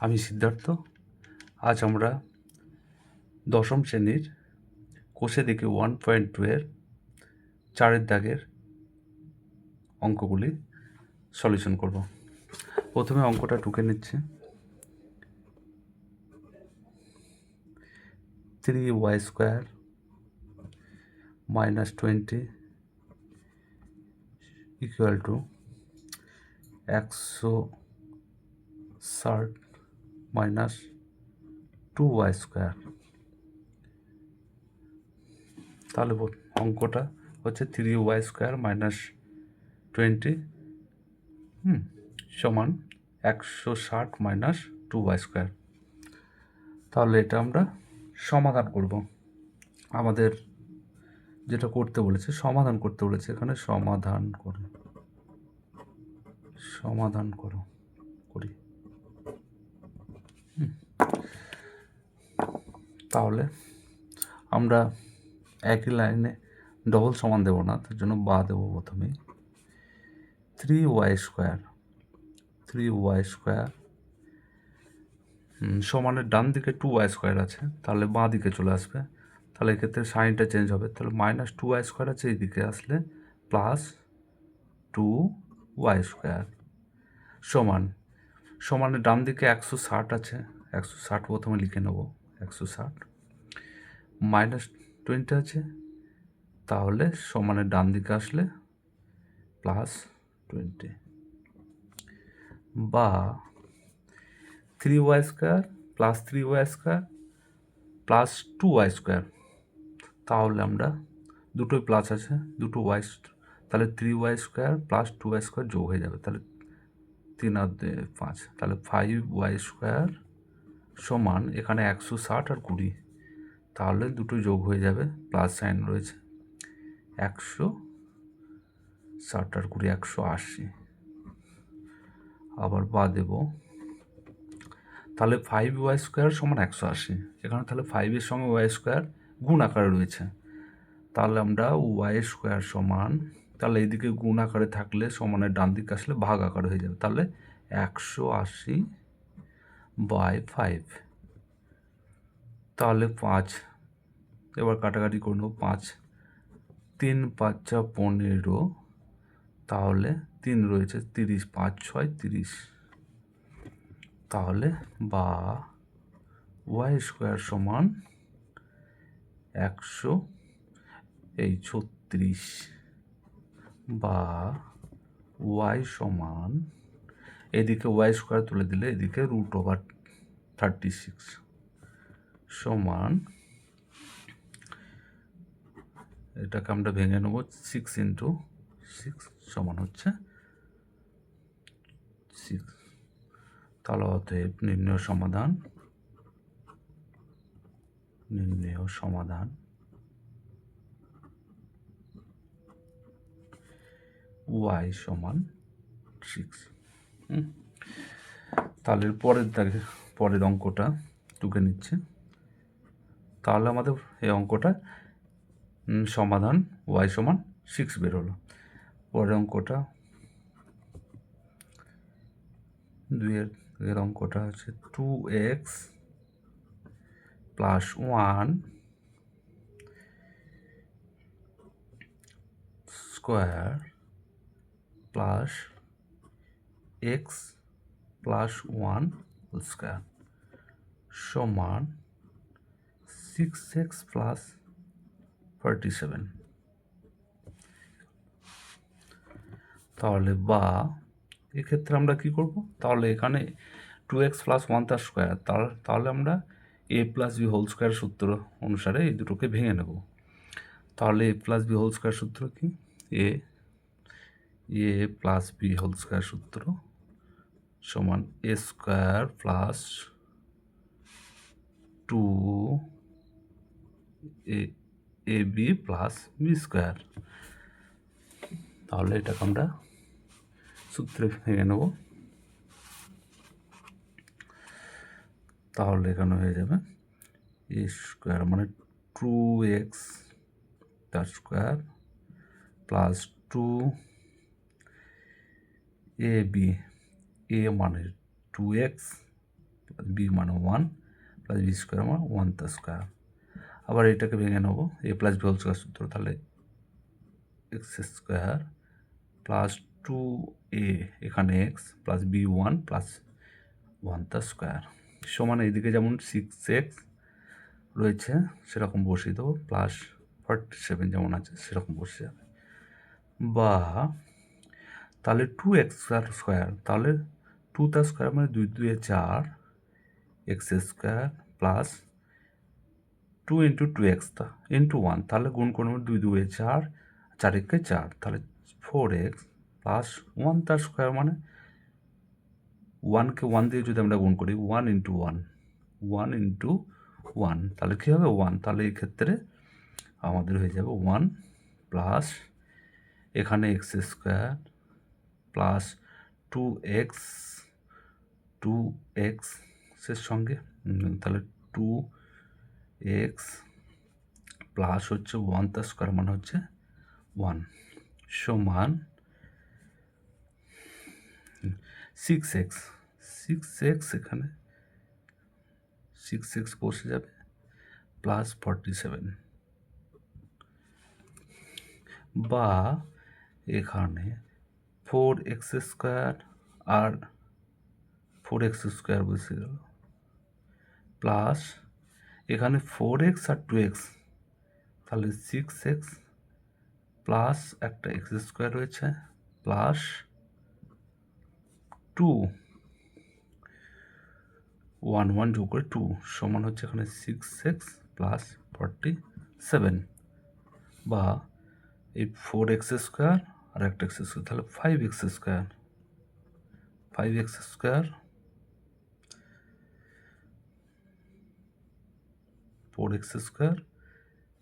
আমি সিদ্ধার্থ। আজ আমরা দশম শ্রেণীর কোষে দেখি 1.2 4 দাগের অঙ্কগুলি সলিউশন করব। প্রথমে অঙ্কটা টুকে নিচ্ছে। 3y² - 20 equal to 160 minus 2y²। তাহলে অঙ্কটা হচ্ছে 3y² - 20 সমান 160 মাইনাস 2y²। তাহলে এটা আমরা সমাধান করব। আমাদের যেটা করতে বলেছে সমাধান করতে বলেছে, এখানে সমাধান করি। তাহলে আমরা একই লাইনে ডবল সমান দেব না, তার জন্য বা দেবো প্রথমে 3y² সমানের ডান দিকে 2y² আছে, তাহলে বাঁ দিকে চলে আসবে। তাহলে এক্ষেত্রে সাইনটা চেঞ্জ হবে। তাহলে মাইনাস 2y² আছে, এইদিকে আসলে প্লাস 2y² সমানের ডান দিকে 160 আছে, 160 প্রথমে লিখে নেব। 160 মাইনাস 20 আছে, তাহলে সমানের ডান দিকে আসলে প্লাস 20 বা 3y² plus 3y² plus 2y²। তাহলে আমরা দুটোই প্লাস আছে, দুটো তাহলে 3y² প্লাস 2y² যোগ হয়ে যাবে। তাহলে 3 আর 5, তাহলে 5y² সমান এখানে 160 আর 20, তাহলে দুটো যোগ হয়ে যাবে, প্লাস সাইন রয়েছে। 160 আর 20 180, আবার বা দেব। তাহলে 5y² সমান 180, এখানে তাহলে 5-এর সঙ্গে y² গুণ আকারে রয়েছে। তাহলে আমরা y² সমান, তাহলে এইদিকে গুণ আকারে থাকলে সমানের ডান দিকে আসলে ভাগ আকারে হয়ে যাবে। তাহলে 180/5। তাহলে 5, এবার কাটাকাটি করে নেব। 5 3 5 15, তাহলে 3 রয়েছে 30, 5 6 30। তাহলে বা y² সমান 136 বা y সমান, এদিকে y² তুলে দিলে এদিকে √36 সমান, এটাকে আমরা ভেঙে নেব। 6 × 6 সমান হচ্ছে 6। তাহলে অতএব নির্ণেয় সমাধান y সমান 6। তাহলে পরের অঙ্কটা টুকে নিচ্ছে। তাহলে আমাদের এই অঙ্কটা সমাধান y সমান 6 বেরোলো। পরের অঙ্কটা 2 এর অঙ্কটা হচ্ছে 2x + 1 square plus x + 1 whole square সমান 6x + 47। তাহলে বা এক্ষেত্রে আমরা কি করব? তাহলে এখানে 2x + 1 তার স্কোয়ার, তাহলে আমরা a + b হোল স্কোয়ার সূত্র অনুসারে এই দুটোকে ভেঙে নেব। তাহলে a + b হোল স্কোয়ার সূত্র কি? a + b হোল স্কোয়ার সূত্র সমান a² + 2ab + b²। তাহলে এটাকে আমরা সূত্রে ভেঙে নেব। তাহলে এখানে হয়ে যাবে a² মানে 2x তার স্কোয়ার প্লাস 2ab, a মানে 2x প্লাস বি মানে 1 প্লাস বি স্কোয়ার মানে 1 তার স্কোয়ার। আবার এটাকে ভেঙে নেবো, এ প্লাস বি হোল স্কোয়ার সূত্র, তাহলে এক্স স্কোয়ার প্লাস 2a এখানে এক্স প্লাস বি 1 প্লাস 1 তার স্কোয়ার সমান এইদিকে যেমন 6x রয়েছে সেরকম বসিয়ে দেবো, প্লাস 47 যেমন আছে সেরকম বসে যাবে। বা তাহলে 2x স্কোয়ার, তাহলে 2 তার স্কোয়ার মানে 2 2 এ 4 x square plus 2 into 2x into 1, তাহলে গুণ করবো 2 2 এ 4 4 একে 4, তাহলে 4x প্লাস 1 তার স্কোয়ার মানে 1কে 1 দিয়ে যদি আমরা গুণ করি 1 ইন্টু 1 1 ইন্টু 1, তাহলে কী হবে 1, তাহলে এই ক্ষেত্রে আমাদের হয়ে যাবে 1 প্লাস এখানে এক্স স্কোয়ার প্লাস 2x এর সঙ্গে তাহলে 2x প্লাস হচ্ছে 1 তার স্কোয়ার মানে হচ্ছে 1 সমান 6x এখানে 6x বসে যাবে প্লাস 47, বা এখানে 4x স্কোয়ার আর 4x স্কোয়ার বসে গেল প্লাস এখানে 4x আর 2x, তাহলে 6x প্লাস একটা এক্স স্কোয়ার রয়েছে প্লাস 2 1 1 যোগ করে 2 সমান হচ্ছে এখানে 6x প্লাস 47, বা এই 4x স্কোয়ার আর একটা এক্স স্কোয়ার, তাহলে 5x square 5x square 4x square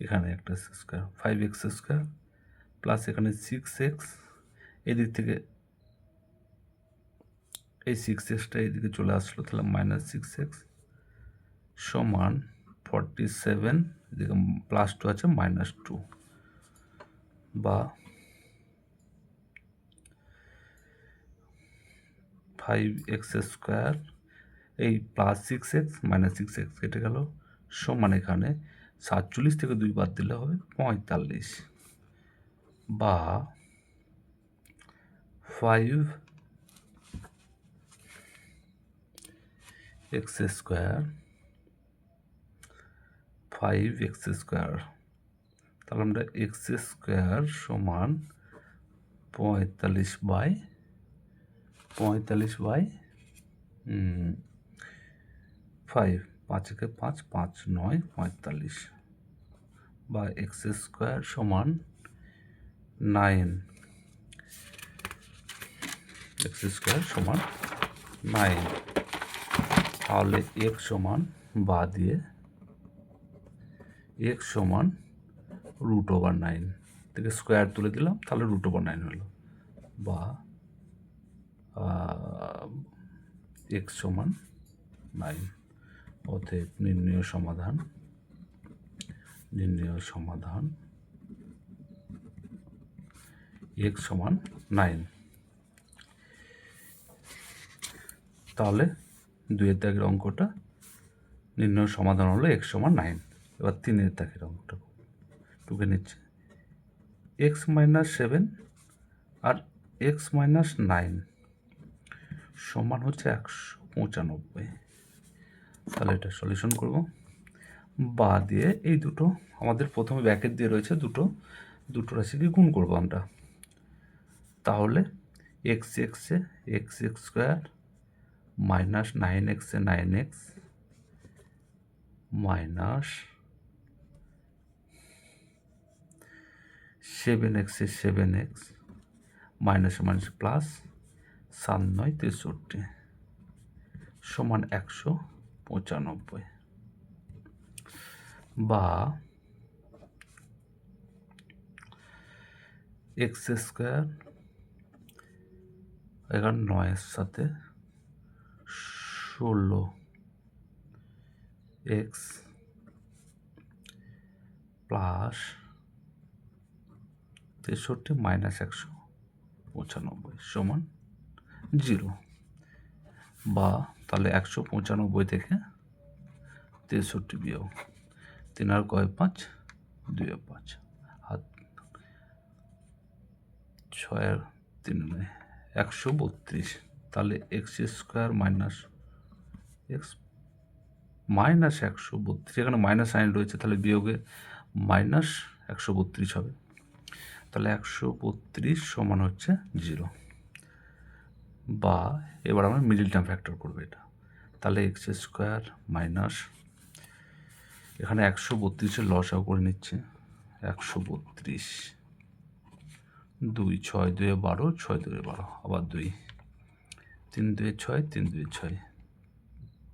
এখানে একটা স্কোয়ার 5x স্কোয়ার প্লাস এখানে 6x, এদিক থেকে এই 6xটা এদিকে চলে আসলো, তাহলে মাইনাস 6x সমান 47, এদিকে প্লাস 2 আছে মাইনাস 2, বা 5x স্কোয়ার এই প্লাস 6x মাইনাস 6x কেটে গেল সমান এখানে 47 থেকে 2 বাদ দিলে হবে 45, বা 5x স্কোয়ার তাহলে আমরা এক্স স্কোয়ার সমান 45 বাই 5 5 একে 5 5 9 45, বা এক্স স্কোয়ার সমান 9 এক্স স্কোয়ার সমান 9, তাহলে এক্স সমান বা দিয়ে এক্স সমান √9 থেকে স্কোয়ার তুলে দিলাম, তাহলে √9 হলো, বা এক্স সমান 9। অতএব নির্ণয় সমাধান এক্স সমান 9। তাহলে 2-এর দাগের অঙ্কটা নির্ণয় সমাধান হলো এক্স সমান 9। এবার 3-এর দাগের অঙ্কটা টুকে নিচ্ছে x মাইনাস 7 আর x মাইনাস 9 সমান হচ্ছে 195। তাহলে এটা সলিউশন করব, বা দিয়ে এই দুটো আমাদের প্রথমে ব্র্যাকেট দিয়ে রয়েছে, দুটো রাশিকে গুণ করব আমরা, তাহলে x এ x স্কোয়ার মাইনাস 9x এ 9x মাইনাস 7x এ 7x মাইনাস মাইনাস প্লাস 7 9 63 সমান 195, বা এক্স স্কোয়ার এখানে 9-এর সাথে 16x প্লাস 63 মাইনাস 195 সমান 0। বা তাহলে 195 থেকে 63 বিয়োগ 3 আর কয় 5 2 আর 5 আর 6 আর 3 132। তাহলে x square minus x minus 132, এখানে মাইনাস সাইন রয়েছে, তাহলে বিয়োগে মাইনাস 132 হবে। তাহলে 132 সমান হচ্ছে 0। বা এবার আমরা মিডিল টার্ম ফ্যাক্টর করবো এটা। তাহলে এক্স স্কোয়ার মাইনাস এখানে 132-এর লসাও করে নিচ্ছে 132 2 6 2 12 6 2 12 আবার 2 3 2 6 3 2 6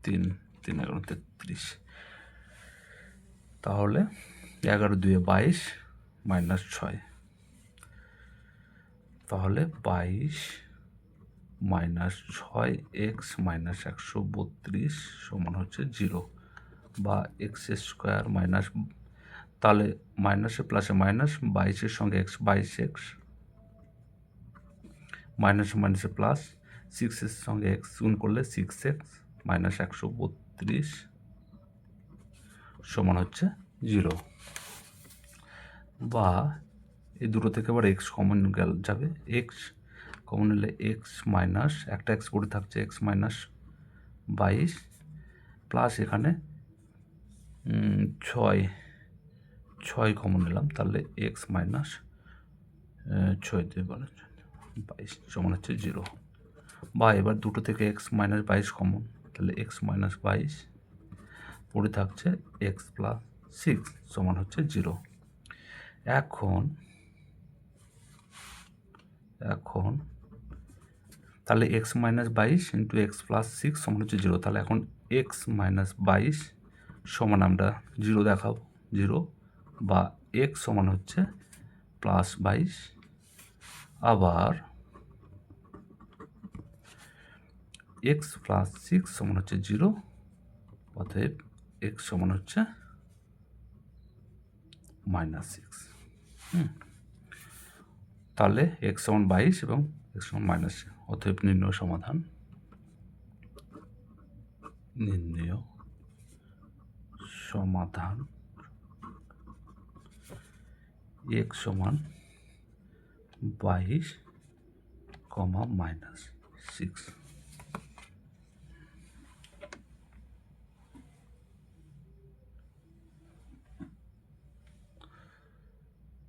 3 3 11 33। তাহলে 11 2 22 মাইনাস 6, তাহলে 22 মাইনাস 6 এক্স মাইনাস 132 সমান হচ্ছে 0। বা এক্স স্কোয়ার মাইনাস, তাহলে মাইনাসে প্লাসে মাইনাস, 22-এর সঙ্গে এক্স 22x, মাইনাসে মাইনাসে প্লাস, 6-এর সঙ্গে এক্স গুণ করলে 6x মাইনাস 132 সমান হচ্ছে 0। বা এই দুটো থেকে আবার এক্স কমন যাবে, এক্স কমন নিলে এক্স মাইনাস একটা এক্স পড়ে থাকছে এক্স মাইনাস 22 প্লাস এখানে 6 কমন নিলাম, তাহলে এক্স মাইনাস 6 2 12 22 সমান হচ্ছে 0। বা এবার দুটো থেকে এক্স মাইনাস 22 কমন, তাহলে এক্স মাইনাস 22 পড়ে থাকছে এক্স প্লাস 6 সমান হচ্ছে 0। এখন তাহলে x minus 22 into x plus 6 সমান হচ্ছে 0। তাহলে এখন এক্স মাইনাস 22 সমান আমরা 0 দেখাবো 0, বা এক্স সমান হচ্ছে প্লাস 22, আবার এক্স প্লাস 6 সমান হচ্ছে 0, অতএব এক্স সমান হচ্ছে মাইনাস 6। তাহলে এক্স সমান 22 এবং এক্স সমান মাইনাস, অতএব নির্ণয় সমাধান এক্স সমান 22 মাইনাস 6।